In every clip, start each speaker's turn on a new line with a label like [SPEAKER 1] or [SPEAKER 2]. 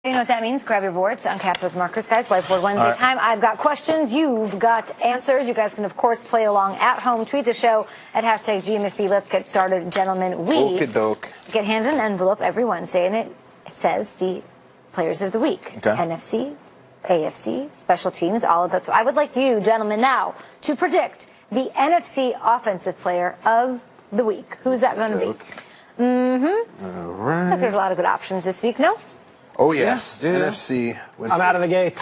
[SPEAKER 1] You know what that means? Grab your boards, uncap those markers, guys. Whiteboard Wednesday time. I've got questions. You've got answers. You guys can, of course, play along at home. Tweet the show at #GMFB. Let's get started, gentlemen. We get handed an envelope every Wednesday, and it says the players of the week. Okay. NFC, AFC, special teams, all of that. So I would like you, gentlemen, now to predict the NFC offensive player of the week. Who's that going to be?
[SPEAKER 2] All right.
[SPEAKER 1] There's a lot of good options this week, no?
[SPEAKER 2] Oh, yes. NFC.
[SPEAKER 3] I'm out of the gates.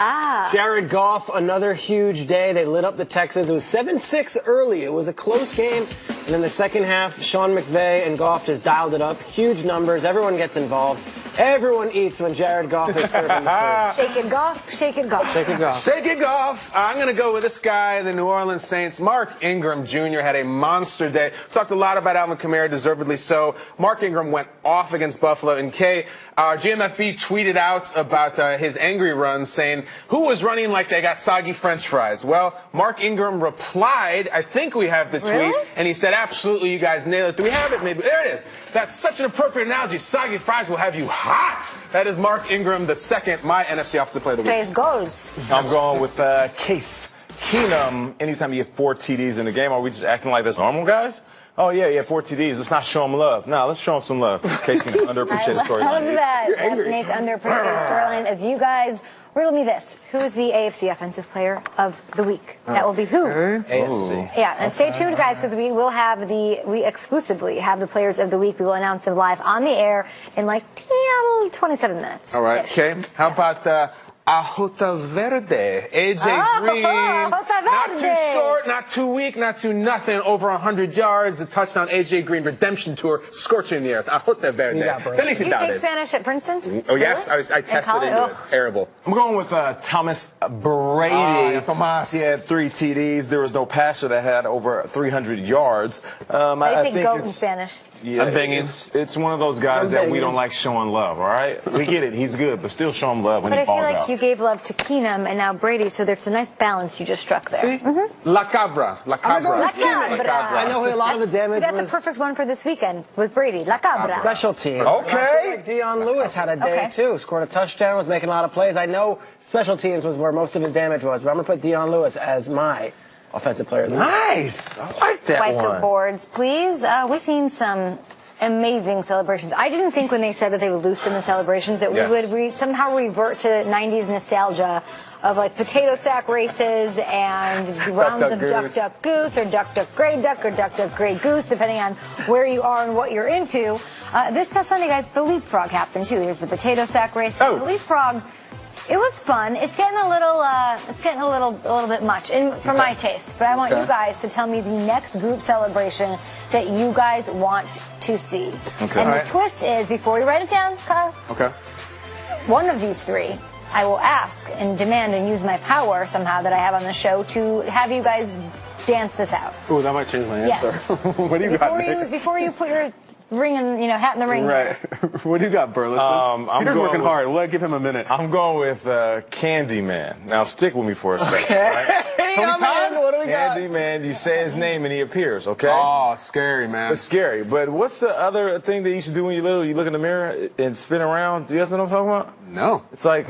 [SPEAKER 3] Jared Goff, another huge day. They lit up the Texans. It was 7-6 early. It was a close game. And in the second half, Sean McVay and Goff just dialed it up. Huge numbers. Everyone gets involved. Everyone eats when Jared Goff is serving the food.
[SPEAKER 1] Shake it, Goff. Shake it, Goff.
[SPEAKER 3] Shake it, Goff.
[SPEAKER 2] Shake it, Goff. I'm going to go with this guy, the New Orleans Saints. Mark Ingram Jr. had a monster day. Talked a lot about Alvin Kamara, deservedly so. Mark Ingram went off against Buffalo. And Kay, GMFB tweeted out about his angry run, saying, who was running like they got soggy French fries? Well, Mark Ingram replied, I think we have the tweet, and he said, absolutely, you guys nailed it. Do we have it? Maybe. There it is. That's such an appropriate analogy. Soggy fries will have you hot. That is Mark Ingram, the second, my NFC offensive player of the week.
[SPEAKER 1] Praise goals.
[SPEAKER 4] I'm going with Case Keenum. Anytime you get 4 TDs in the game, are we just acting like this normal guys? Oh, yeah, yeah, 4 TDs. Let's not show him love. No, let's show him some love. Case Keenum, underappreciated storyline.
[SPEAKER 1] I love that. That's Nate's underappreciated storyline. As you guys riddle me this. Who is the AFC offensive player of the week? That will be who?
[SPEAKER 3] AFC.
[SPEAKER 1] Yeah, and stay tuned, guys, because we will have we exclusively have the players of the week. We will announce them live on the air in like 27 minutes.
[SPEAKER 2] All right, okay. How about Ajota Verde, AJ Green, not too short, not too weak, not too nothing, over 100 yards, a touchdown, AJ Green redemption tour, scorching the earth. Ajota Verde.
[SPEAKER 1] You take Spanish at Princeton?
[SPEAKER 2] Oh, yes, I tested into it. Terrible.
[SPEAKER 4] I'm going with Thomas Brady.
[SPEAKER 2] Tomas.
[SPEAKER 4] He had 3 TDs. There was no passer that had over 300 yards.
[SPEAKER 1] I think goat in Spanish.
[SPEAKER 4] Yeah, it's one of those guys that we don't like showing love, all right? We get it. He's good, but still show him love when he falls out.
[SPEAKER 1] But I feel like you gave love to Keenum and now Brady, so there's a nice balance you just struck there.
[SPEAKER 2] See? La Cabra. La Cabra.
[SPEAKER 1] La Cabra.
[SPEAKER 3] I know a lot of the damage
[SPEAKER 1] That's a perfect one for this weekend with Brady. La Cabra.
[SPEAKER 3] Special team.
[SPEAKER 4] Okay.
[SPEAKER 3] Dion Lewis had a day, too. Scored a touchdown, was making a lot of plays. I know special teams was where most of his damage was, but I'm going to put Dion Lewis as my offensive player of the week.
[SPEAKER 4] Nice. I like that one.
[SPEAKER 1] White boards, please. We've seen some amazing celebrations. I didn't think when they said that they would loosen the celebrations that we would somehow revert to 90s nostalgia of like potato sack races and rounds of Duck Duck Goose or Duck Duck Grey Duck or Duck Duck Grey Goose, depending on where you are and what you're into. This past Sunday, guys, the leapfrog happened too. Here's the potato sack race. The leapfrog. It was fun. It's getting a little bit much for my taste. But I want you guys to tell me the next group celebration that you guys want to see. Okay. And the twist is, before you write it down, Kyle. Okay. One of these 3, I will ask and demand and use my power somehow that I have on the show to have you guys dance this out.
[SPEAKER 2] Ooh, that might change my answer. Yes. What do you got, Nick?
[SPEAKER 1] Before you put your ring and hat in the ring.
[SPEAKER 2] Right. What do you got, Burleson? Peter's working hard. We'll give him a minute.
[SPEAKER 4] I'm going with Candyman. Now stick with me for a second.
[SPEAKER 3] Right? What do we got?
[SPEAKER 4] Candyman, you say his name and he appears, okay?
[SPEAKER 2] Oh, scary, man.
[SPEAKER 4] It's scary. But what's the other thing that you should do when you're little? You look in the mirror and spin around. Do you guys know what I'm talking about?
[SPEAKER 2] No.
[SPEAKER 4] It's like,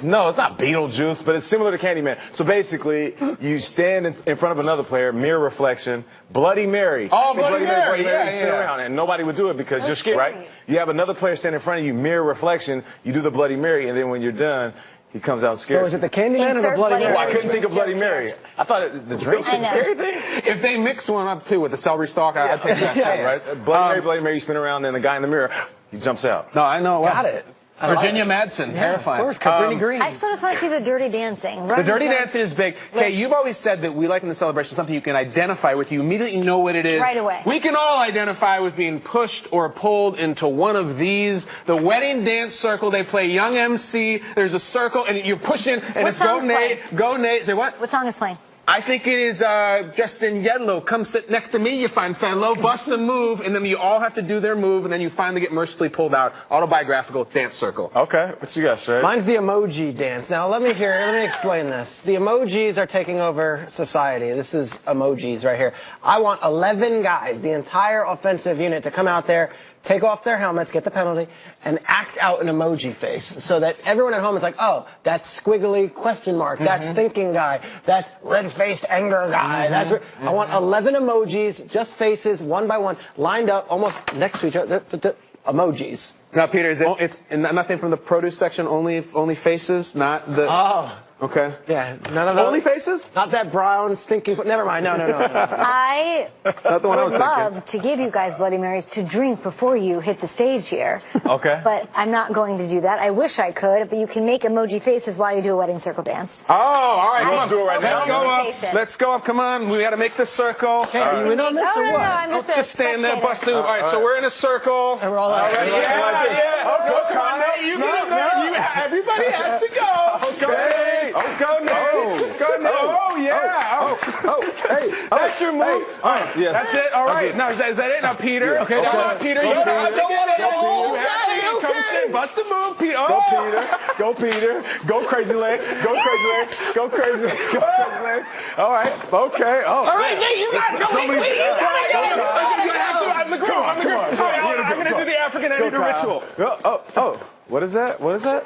[SPEAKER 4] no, it's not Beetlejuice, but it's similar to Candyman. So basically, you stand in front of another player, mirror reflection, Bloody Mary.
[SPEAKER 2] Oh, Bloody Mary.
[SPEAKER 4] Yeah, you spin around, and nobody would do it because you're scared, right? You have another player stand in front of you, mirror reflection, you do the Bloody Mary, and then when you're done, he comes out scared.
[SPEAKER 3] So is it the Candyman or the Bloody Mary?
[SPEAKER 4] Oh, I couldn't think of Bloody Mary. I thought the drink was the scary thing.
[SPEAKER 2] If they mixed one up, too, with the celery stalk, I'd take that, right?
[SPEAKER 4] Bloody Mary, you spin around, then the guy in the mirror, he jumps out.
[SPEAKER 2] No, I know.
[SPEAKER 3] Got it.
[SPEAKER 2] Virginia Madsen, terrifying.
[SPEAKER 3] Of course, Cabrini Green.
[SPEAKER 1] I still just want to see the dirty dancing.
[SPEAKER 2] The dirty dancing is big. Okay, you've always said that we like in the celebration something you can identify with. You immediately know what it is.
[SPEAKER 1] Right away.
[SPEAKER 2] We can all identify with being pushed or pulled into one of these. The wedding dance circle, they play Young MC. There's a circle, and you're pushing, and it's go Nate, go Nate. Say what?
[SPEAKER 1] What song is playing?
[SPEAKER 2] I think it is Justin Yellow. Come sit next to me, you fine fellow. Bust a move, and then you all have to do their move, and then you finally get mercifully pulled out. Autobiographical dance circle.
[SPEAKER 4] Okay, what you got, Shay?
[SPEAKER 3] Mine's the emoji dance. Now, let me explain this. The emojis are taking over society. This is emojis right here. I want 11 guys, the entire offensive unit, to come out there, take off their helmets, get the penalty, and act out an emoji face so that everyone at home is like, oh, that's squiggly question mark, that's thinking guy, that's red-faced anger guy. I want 11 emojis, just faces, one by one, lined up, almost next to each other. Emojis.
[SPEAKER 2] Now, Peter, it's nothing from the produce section? Only faces, not the.
[SPEAKER 3] Oh.
[SPEAKER 2] Okay.
[SPEAKER 3] Yeah, none of those.
[SPEAKER 2] Only faces?
[SPEAKER 3] Not that brown, stinking. Never mind. No.
[SPEAKER 1] I
[SPEAKER 2] Not the one I was
[SPEAKER 1] would
[SPEAKER 2] thinking.
[SPEAKER 1] love to give you guys Bloody Marys to drink before you hit the stage here.
[SPEAKER 4] Okay.
[SPEAKER 1] But I'm not going to do that. I wish I could, but you can make emoji faces while you do a wedding circle dance.
[SPEAKER 2] Oh, all right.
[SPEAKER 4] Let's do it right now.
[SPEAKER 2] Let's go up.
[SPEAKER 1] Invitation.
[SPEAKER 2] Let's go up. Come on. We got to make the circle.
[SPEAKER 3] Hey, are you in on this or
[SPEAKER 1] No,
[SPEAKER 3] what?
[SPEAKER 1] I'm
[SPEAKER 2] Don't
[SPEAKER 1] just,
[SPEAKER 2] just stand there,
[SPEAKER 1] spectator.
[SPEAKER 2] bust through. All right, so we're in a circle.
[SPEAKER 3] And we're all out.
[SPEAKER 2] Yeah.
[SPEAKER 4] Oh, come on, Nate.
[SPEAKER 2] You get up there. Everybody has to go.
[SPEAKER 4] Nate.
[SPEAKER 2] Go, Nate. Go, Nate. Oh, yeah.
[SPEAKER 3] Hey,
[SPEAKER 2] That's your move.
[SPEAKER 4] All right, yes.
[SPEAKER 2] That's it. All right.
[SPEAKER 4] Okay.
[SPEAKER 2] Now, is that it? Now, Peter.
[SPEAKER 3] Okay,
[SPEAKER 2] Come
[SPEAKER 3] now,
[SPEAKER 2] on, Peter.
[SPEAKER 3] go,
[SPEAKER 2] You
[SPEAKER 3] Peter.
[SPEAKER 2] I don't want it.
[SPEAKER 3] Go,
[SPEAKER 2] You have to. Come
[SPEAKER 3] okay.
[SPEAKER 2] sit. Bust the move, Peter.
[SPEAKER 4] Go, Peter. Go, Peter. Go, crazy legs. Go, crazy legs. Go, crazy legs. Go, crazy legs. All right. Okay. Oh.
[SPEAKER 2] All right, Nate, you got it. No,
[SPEAKER 4] Somebody-
[SPEAKER 2] wait. You got it. I'm the
[SPEAKER 4] Come on, come on.
[SPEAKER 2] All right, I'm going to do the African Energy ritual.
[SPEAKER 4] Oh. What is that? What is that?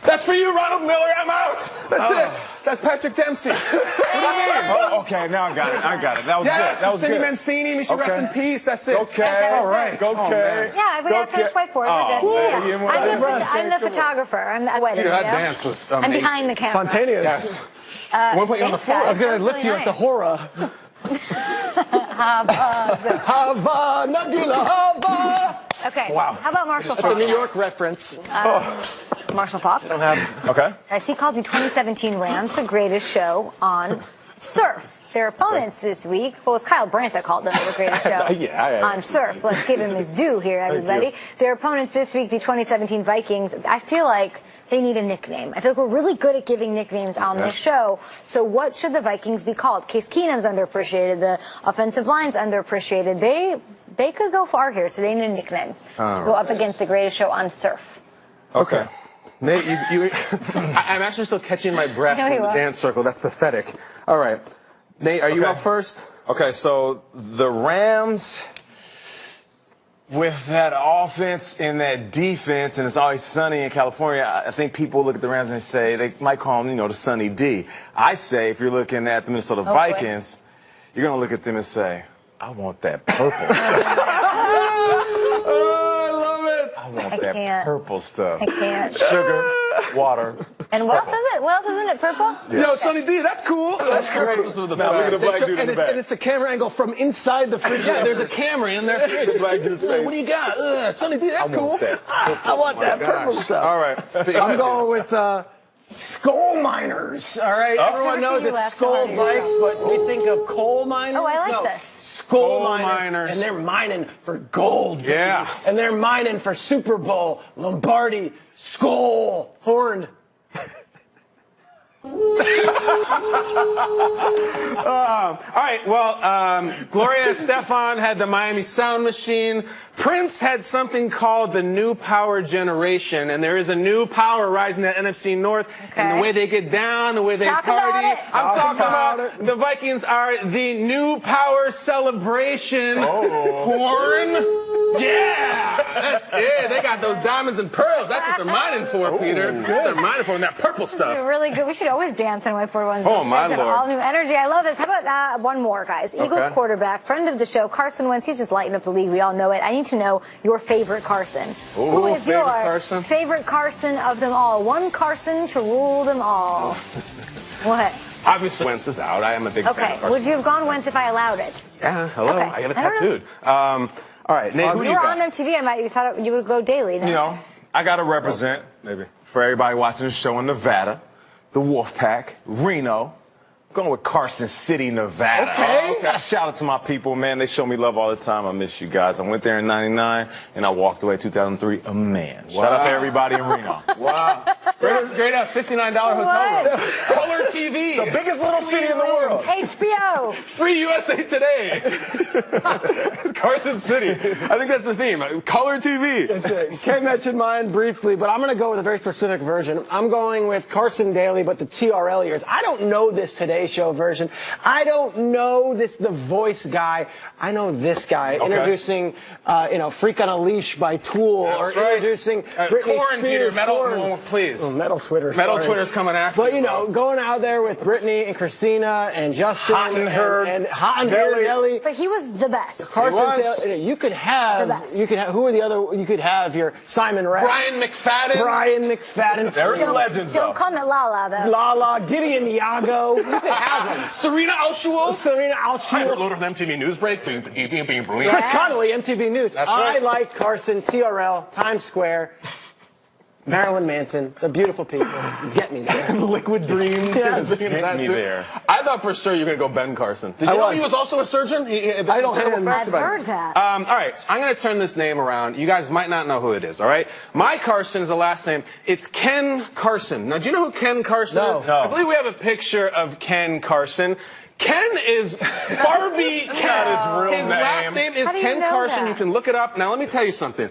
[SPEAKER 2] That's for you, Ronald Miller. I'm out. That's it. That's Patrick Dempsey. What do you mean?
[SPEAKER 4] Oh, okay, now I got it. That was
[SPEAKER 2] Yes,
[SPEAKER 4] good. That was
[SPEAKER 2] Cindy
[SPEAKER 4] good.
[SPEAKER 2] Mancini. May she rest in peace. That's it.
[SPEAKER 4] Okay.
[SPEAKER 1] All right.
[SPEAKER 4] Okay.
[SPEAKER 1] Yeah, we got to finish whiteboard. We're good.
[SPEAKER 4] man, you
[SPEAKER 1] I'm the photographer. I'm the wedding.
[SPEAKER 2] Peter, that
[SPEAKER 1] you know?
[SPEAKER 2] dance was
[SPEAKER 1] I'm
[SPEAKER 2] amazing.
[SPEAKER 1] behind the camera.
[SPEAKER 3] Spontaneous.
[SPEAKER 2] Yes. One point on the
[SPEAKER 1] Thanks,
[SPEAKER 2] floor.
[SPEAKER 1] guys.
[SPEAKER 3] I was going to
[SPEAKER 1] That's
[SPEAKER 3] lift you
[SPEAKER 1] really
[SPEAKER 3] at the
[SPEAKER 1] nice.
[SPEAKER 3] hora. Hava, Nadila, Hava.
[SPEAKER 1] Okay.
[SPEAKER 2] Wow.
[SPEAKER 1] How about Marshall
[SPEAKER 3] That's a
[SPEAKER 1] Falk?
[SPEAKER 3] New York reference.
[SPEAKER 1] Marshall Falk.
[SPEAKER 4] Okay.
[SPEAKER 1] As he called the 2017 Rams the greatest show on surf. Their opponents this week, well, it was Kyle Brandt that called them the greatest show on surf. Let's give him his due here, everybody. Their opponents this week, the 2017 Vikings, I feel like they need a nickname. I feel like we're really good at giving nicknames on this show. So what should the Vikings be called? Case Keenum's underappreciated. The offensive line's underappreciated. They could go far here, so they need a nickname to go up against the greatest show on surf.
[SPEAKER 2] Okay. Nate, I'm actually still catching my breath
[SPEAKER 1] I know
[SPEAKER 2] from
[SPEAKER 1] you
[SPEAKER 2] the
[SPEAKER 1] are.
[SPEAKER 2] dance circle. That's pathetic. All right. Nate, are you
[SPEAKER 4] Okay.
[SPEAKER 2] up first?
[SPEAKER 4] Okay, so the Rams, with that offense and that defense, and it's always sunny in California, I think people look at the Rams and they say, they might call them, the Sunny D. I say, if you're looking at the Minnesota
[SPEAKER 1] boy.
[SPEAKER 4] Vikings, you're going to look at them and say, I want that purple stuff.
[SPEAKER 2] Oh, I love it.
[SPEAKER 4] I want
[SPEAKER 1] I
[SPEAKER 4] that
[SPEAKER 1] can't.
[SPEAKER 4] purple stuff.
[SPEAKER 1] I can't.
[SPEAKER 4] Sugar, water.
[SPEAKER 1] And what else is it? What else isn't it? Purple?
[SPEAKER 2] Yo, Sonny D, that's cool. That's great.
[SPEAKER 4] Now look at the black dude in the back.
[SPEAKER 3] And it's the camera angle from inside the fridge.
[SPEAKER 2] Yeah, there's a camera in there.
[SPEAKER 4] Black dude's face.
[SPEAKER 3] What do you got? Sonny D, that's cool.
[SPEAKER 4] that.
[SPEAKER 3] I want that purple stuff.
[SPEAKER 2] All right.
[SPEAKER 3] I'm going with skull miners. All right, everyone
[SPEAKER 1] Never
[SPEAKER 3] knows
[SPEAKER 1] seen you
[SPEAKER 3] it's
[SPEAKER 1] laugh so
[SPEAKER 3] skull
[SPEAKER 1] hard in your
[SPEAKER 3] vikes, but we think of coal miners.
[SPEAKER 1] Oh, I like
[SPEAKER 3] No,
[SPEAKER 1] this.
[SPEAKER 3] Skull
[SPEAKER 2] Skull
[SPEAKER 3] miners,
[SPEAKER 2] miners.
[SPEAKER 3] and they're mining for gold. baby.
[SPEAKER 2] Yeah.
[SPEAKER 3] And they're mining for Super Bowl, Lombardi, skull, horn.
[SPEAKER 2] All right, well, Gloria Estefan had the Miami Sound Machine. Prince had something called the New Power Generation, and there is a new power rising in the NFC North. And
[SPEAKER 1] Okay.
[SPEAKER 2] the way they get down, the way they
[SPEAKER 1] Talk about
[SPEAKER 2] party.
[SPEAKER 1] it.
[SPEAKER 2] I'm
[SPEAKER 3] Talk
[SPEAKER 2] talking
[SPEAKER 3] about
[SPEAKER 2] about the Vikings are the New Power Celebration. Horn. Yeah, that's it. They got those diamonds and pearls. That's what they're mining for, Peter. They're mining for that purple stuff.
[SPEAKER 1] You're really good. We should always dance on whiteboard ones.
[SPEAKER 2] Oh,
[SPEAKER 1] You
[SPEAKER 2] my
[SPEAKER 1] guys have
[SPEAKER 2] Lord.
[SPEAKER 1] all new energy. I love this. How about one more, guys? Eagles
[SPEAKER 2] Okay.
[SPEAKER 1] quarterback, friend of the show, Carson Wentz. He's just lighting up the league. We all know it. I need to know your favorite Carson.
[SPEAKER 2] Ooh,
[SPEAKER 1] Who is
[SPEAKER 2] favorite
[SPEAKER 1] your
[SPEAKER 2] Carson?
[SPEAKER 1] favorite Carson of them all? One Carson to rule them all. What?
[SPEAKER 2] Obviously, Wentz is out. I am a big fan
[SPEAKER 1] Okay.
[SPEAKER 2] of Carson.
[SPEAKER 1] Would you have gone Wentz if I allowed it?
[SPEAKER 2] Yeah, hello.
[SPEAKER 1] Okay.
[SPEAKER 2] I got it
[SPEAKER 1] I don't know.
[SPEAKER 2] tattooed. All right, Nate, who do
[SPEAKER 1] You
[SPEAKER 2] you
[SPEAKER 1] were
[SPEAKER 2] got?
[SPEAKER 1] on them TV. You thought you would go daily. No?
[SPEAKER 4] I got to represent
[SPEAKER 2] Maybe.
[SPEAKER 4] for everybody watching the show in Nevada, the Wolfpack, Reno. Going with Carson City, Nevada.
[SPEAKER 3] Okay.
[SPEAKER 4] Got to shout out to my people, man. They show me love all the time. I miss you guys. I went there in '99 and I walked away in 2003 a man. Shout out to everybody in Reno.
[SPEAKER 2] Wow. Great $59 hotel room. Color TV.
[SPEAKER 4] The biggest little city in the world.
[SPEAKER 1] HBO.
[SPEAKER 2] Free USA Today. Carson City. I think that's the theme. Color TV.
[SPEAKER 3] That's it. Ken mentioned mine briefly, but I'm going to go with a very specific version. I'm going with Carson Daly, but the TRL years. I don't know this Today Show version. I don't know the voice guy. I know this guy introducing, Freak on a Leash by Tool, or introducing Britney
[SPEAKER 2] Corn, Peter,
[SPEAKER 3] Spears.
[SPEAKER 2] Metal, please.
[SPEAKER 3] Oh, Metal Twitter.
[SPEAKER 2] Metal
[SPEAKER 3] sorry.
[SPEAKER 2] Twitter's coming after
[SPEAKER 3] But,
[SPEAKER 2] you,
[SPEAKER 3] going out there with Britney and Christina and Justin
[SPEAKER 4] Hot and Her.
[SPEAKER 3] and Hot and Her Nelly.
[SPEAKER 1] But he was the best.
[SPEAKER 3] Carson Taylor. You could have.
[SPEAKER 1] The best.
[SPEAKER 3] You could have. Who are the other? You could have your Simon Rex.
[SPEAKER 2] Brian McFadden.
[SPEAKER 3] Brian McFadden.
[SPEAKER 4] There's some legends,
[SPEAKER 1] Don't
[SPEAKER 4] though.
[SPEAKER 1] call it Lala, though.
[SPEAKER 3] Lala, Gideon Yago. You could have them.
[SPEAKER 2] Serena Alschuel.
[SPEAKER 3] Serena
[SPEAKER 2] I
[SPEAKER 3] Alschuel.
[SPEAKER 2] heard load of MTV Newsbreak.
[SPEAKER 3] Chris Connolly, MTV News.
[SPEAKER 2] That's right.
[SPEAKER 3] I like Carson, TRL, Times Square, Marilyn Manson, the beautiful people. Get me there.
[SPEAKER 2] Liquid Dreams.
[SPEAKER 3] Yes.
[SPEAKER 4] Get me there.
[SPEAKER 2] I thought for sure you were going to go Ben Carson. Did you
[SPEAKER 3] I
[SPEAKER 2] know
[SPEAKER 3] was.
[SPEAKER 2] he was also a surgeon?
[SPEAKER 3] Idle hands.
[SPEAKER 1] I've heard that.
[SPEAKER 2] All right, so I'm going to turn this name around. You guys might not know who it is, all right? My Carson is the last name. It's Ken Carson. Now, do you know who Ken Carson is?
[SPEAKER 4] No.
[SPEAKER 2] I believe we have a picture of Ken Carson. Ken is Barbie Ken. His last name is
[SPEAKER 1] How do you
[SPEAKER 2] Ken
[SPEAKER 1] know
[SPEAKER 2] Carson.
[SPEAKER 1] that?
[SPEAKER 2] You can look it up. Now, let me tell you something.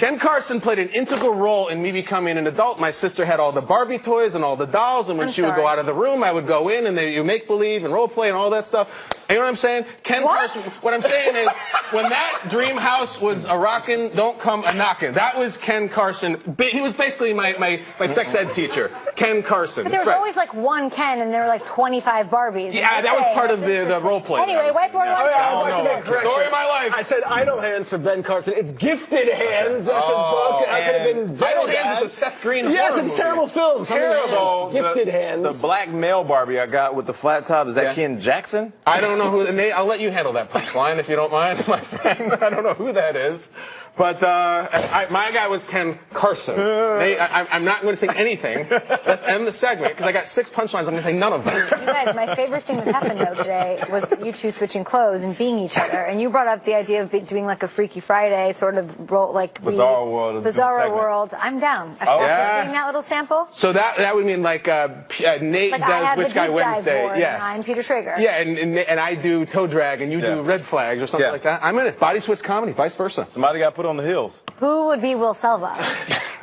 [SPEAKER 2] Ken Carson played an integral role in me becoming an adult. My sister had all the Barbie toys and all the dolls, and when
[SPEAKER 1] I'm
[SPEAKER 2] she would go
[SPEAKER 1] sorry.
[SPEAKER 2] out of the room, I would go in, and you make believe and role play and all that stuff. And you know what I'm saying? Ken
[SPEAKER 1] What?
[SPEAKER 2] Carson. What I'm saying is, when that dream house was a rockin', don't come a knockin'. That was Ken Carson. He was basically my sex ed teacher, Ken Carson.
[SPEAKER 1] But there was
[SPEAKER 2] That's right.
[SPEAKER 1] always like one Ken, and there were like 25 Barbies.
[SPEAKER 2] Yeah, that was part of the role play.
[SPEAKER 1] Anyway, whiteboard
[SPEAKER 3] Oh, yeah,
[SPEAKER 1] one.
[SPEAKER 3] I'd like to make a correction.
[SPEAKER 2] Story of my life.
[SPEAKER 3] I said idle hands for Ben Carson. It's Gifted Hands. That's his book. I could have been very
[SPEAKER 2] Idle
[SPEAKER 3] bad.
[SPEAKER 2] Hands is a Seth Green
[SPEAKER 3] Yes,
[SPEAKER 2] horror
[SPEAKER 3] it's a
[SPEAKER 2] movie.
[SPEAKER 3] terrible film.
[SPEAKER 2] Terrible.
[SPEAKER 3] Gifted Hands.
[SPEAKER 4] The black male Barbie I got with the flat top, is that
[SPEAKER 2] Yeah.
[SPEAKER 4] Ken Jackson?
[SPEAKER 2] I don't know who. Nate, I'll let you handle that punchline if you don't mind, my friend. I don't know who that is. But my guy was Ken Carson. Nate, I'm not going to say anything. Let's end the segment because I got 6 punchlines. I'm going to say none of them.
[SPEAKER 1] You guys, my favorite thing that happened though today was you two switching clothes and being each other. And you brought up the idea of doing like a Freaky Friday sort of role, like
[SPEAKER 4] Bizarre World of
[SPEAKER 1] Bizarre
[SPEAKER 4] segments.
[SPEAKER 1] World. I'm down.
[SPEAKER 2] Oh,
[SPEAKER 1] After
[SPEAKER 2] yes.
[SPEAKER 1] seeing that little sample.
[SPEAKER 2] So that would mean like Nate
[SPEAKER 1] Like I
[SPEAKER 2] does
[SPEAKER 1] have
[SPEAKER 2] Which
[SPEAKER 1] the
[SPEAKER 2] Guy
[SPEAKER 1] deep dive
[SPEAKER 2] Wednesday.
[SPEAKER 1] board,
[SPEAKER 2] Yes.
[SPEAKER 1] and I'm Peter Schrager.
[SPEAKER 2] Yeah, and I do toe drag and you do red flags or something like that. I'm in it. Body switch comedy, vice versa.
[SPEAKER 4] Somebody got put on the hills.
[SPEAKER 1] Who would be Will Selva?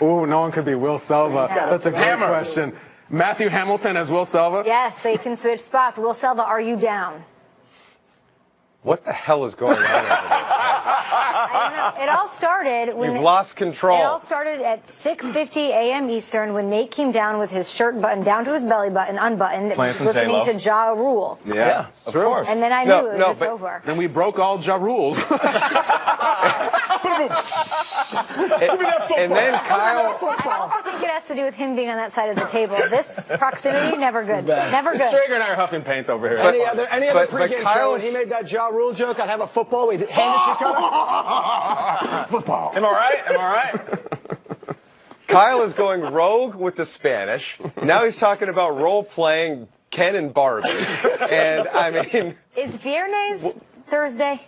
[SPEAKER 2] Ooh, no one could be Will Selva.
[SPEAKER 1] Yeah.
[SPEAKER 2] That's a great question. Matthew Hamilton as Will Selva?
[SPEAKER 1] Yes, they can switch spots. Will Selva, are you down?
[SPEAKER 5] What the hell is going on over there?
[SPEAKER 1] I don't know. It all started when
[SPEAKER 5] You've lost control.
[SPEAKER 1] It all started at 6:50 a.m. Eastern when Nate came down with his shirt buttoned down to his belly button, unbuttoned,
[SPEAKER 4] Playing some
[SPEAKER 1] listening
[SPEAKER 4] J-Lo.
[SPEAKER 1] to Ja Rule.
[SPEAKER 2] Yeah,
[SPEAKER 4] of course.
[SPEAKER 1] And then I knew
[SPEAKER 5] No,
[SPEAKER 1] it
[SPEAKER 5] no,
[SPEAKER 1] was
[SPEAKER 5] but-
[SPEAKER 1] over.
[SPEAKER 2] Then we broke all Ja rules.
[SPEAKER 5] And then Kyle,
[SPEAKER 1] I also think it has to do with him being on that side of the table. This proximity, never good. Never good.
[SPEAKER 2] Strager and I are huffing paint over here.
[SPEAKER 3] Any other
[SPEAKER 5] but
[SPEAKER 3] pregame show,
[SPEAKER 5] Kyle's-
[SPEAKER 3] when he made that Ja Rule joke, I'd have a football, we'd hand it to each other. Football.
[SPEAKER 4] Am I right? Am I right?
[SPEAKER 5] Kyle is going rogue with the Spanish. Now he's talking about role-playing Ken and Barbie. And, I mean,
[SPEAKER 1] Is Viernes Thursday?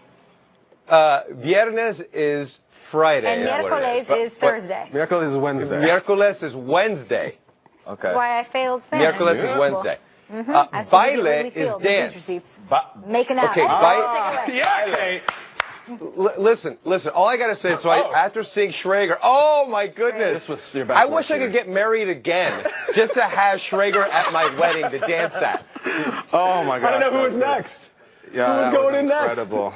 [SPEAKER 5] Viernes is Friday.
[SPEAKER 1] And
[SPEAKER 5] is what it
[SPEAKER 1] miércoles
[SPEAKER 5] But-
[SPEAKER 1] is Thursday.
[SPEAKER 2] Miracle is Wednesday.
[SPEAKER 5] Miércoles is Wednesday.
[SPEAKER 4] Okay.
[SPEAKER 1] That's why I failed Spanish.
[SPEAKER 5] Miércoles is
[SPEAKER 1] Cool.
[SPEAKER 5] Wednesday.
[SPEAKER 1] I was too busy at
[SPEAKER 5] Baile
[SPEAKER 1] Wrigley
[SPEAKER 5] is
[SPEAKER 1] Field, the
[SPEAKER 5] dance.
[SPEAKER 1] bleacher seats.
[SPEAKER 4] Ba-
[SPEAKER 1] Making out.
[SPEAKER 5] Okay,
[SPEAKER 1] Oh,
[SPEAKER 5] baile-
[SPEAKER 1] take it away.
[SPEAKER 2] Yeah, okay.
[SPEAKER 5] Listen. All I gotta say is, after seeing Schrager, oh my goodness!
[SPEAKER 2] This was your
[SPEAKER 5] I
[SPEAKER 2] bachelor
[SPEAKER 5] wish I could
[SPEAKER 2] series.
[SPEAKER 5] get married again, just to have Schrager at my wedding to dance at.
[SPEAKER 2] Oh my God.
[SPEAKER 3] I don't know who was next.
[SPEAKER 2] Yeah,
[SPEAKER 3] Who was
[SPEAKER 2] that
[SPEAKER 3] going in next?
[SPEAKER 2] incredible.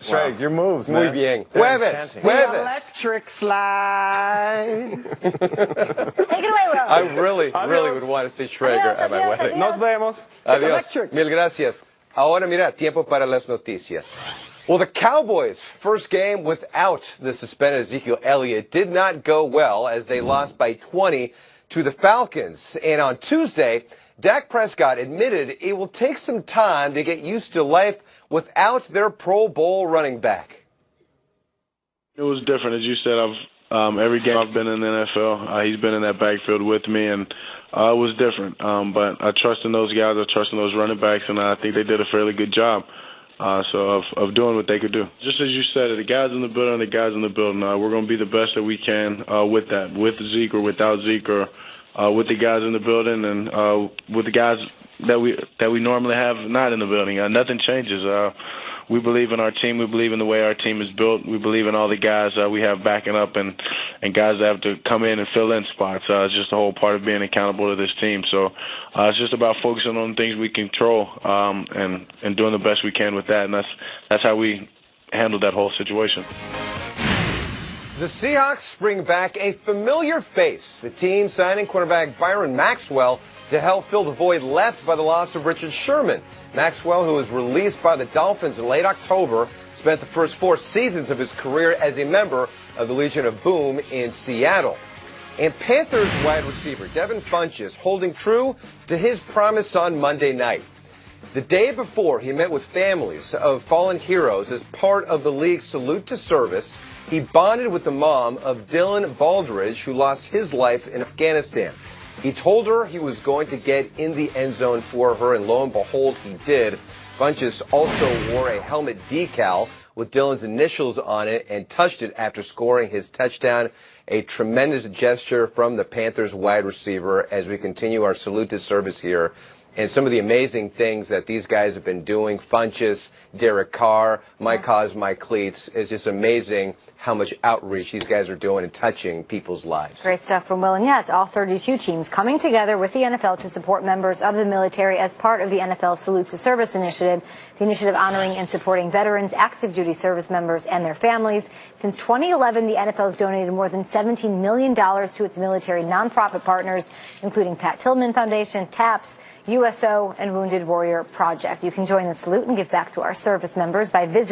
[SPEAKER 4] Straight, your moves,
[SPEAKER 5] Muy
[SPEAKER 4] man.
[SPEAKER 5] bien.
[SPEAKER 4] They're
[SPEAKER 5] Jueves.
[SPEAKER 4] enchanting.
[SPEAKER 5] Jueves.
[SPEAKER 3] Electric slide.
[SPEAKER 1] Take it away, Will.
[SPEAKER 5] I really would want to see Schrager
[SPEAKER 1] Adios,
[SPEAKER 5] at my
[SPEAKER 1] adios,
[SPEAKER 5] wedding.
[SPEAKER 1] adios.
[SPEAKER 2] Nos vemos.
[SPEAKER 5] Adios.
[SPEAKER 3] electric.
[SPEAKER 5] Mil gracias. Ahora mira, tiempo para las noticias. Well, the Cowboys' first game without the suspended Ezekiel Elliott did not go well as they lost by 20 to the Falcons. And on Tuesday, Dak Prescott admitted it will take some time to get used to life without their Pro Bowl running back.
[SPEAKER 6] It was different, as you said. Every game I've been in the NFL, he's been in that backfield with me, and it was different. But I trust in those guys. I trust in those running backs, and I think they did a fairly good job. of doing what they could do. Just as you said, the guys in the building, we're going to be the best that we can with that, with Zeke or without Zeke, or with the guys in the building and with the guys that we normally have not in the building. Nothing changes. We believe in our team. We believe in the way our team is built. We believe in all the guys we have backing up and guys that have to come in and fill in spots. It's just a whole part of being accountable to this team. So it's just about focusing on things we control and doing the best we can with that. And that's how we handled that whole situation.
[SPEAKER 5] The Seahawks bring back a familiar face. The team signing quarterback Byron Maxwell to help fill the void left by the loss of Richard Sherman. Maxwell, who was released by the Dolphins in late October, spent the first 4 seasons of his career as a member of the Legion of Boom in Seattle. And Panthers wide receiver Devin Funchess holding true to his promise on Monday night. The day before he met with families of fallen heroes as part of the league's Salute to Service, he bonded with the mom of Dylan Baldridge, who lost his life in Afghanistan. He told her he was going to get in the end zone for her, and lo and behold, he did. Funchess also wore a helmet decal with Dylan's initials on it and touched it after scoring his touchdown. A tremendous gesture from the Panthers wide receiver as we continue our Salute to Service here. And some of the amazing things that these guys have been doing, Funchess, Derek Carr, My Cause, My Cleats, is just amazing how much outreach these guys are doing and touching people's lives.
[SPEAKER 1] Great stuff from Will. And yeah, it's all 32 teams coming together with the NFL to support members of the military as part of the NFL Salute to Service initiative. The initiative honoring and supporting veterans, active duty service members, and their families. Since 2011, the NFL has donated more than $17 million to its military nonprofit partners, including Pat Tillman Foundation, TAPS, USO, and Wounded Warrior Project. You can join the salute and give back to our service members by visiting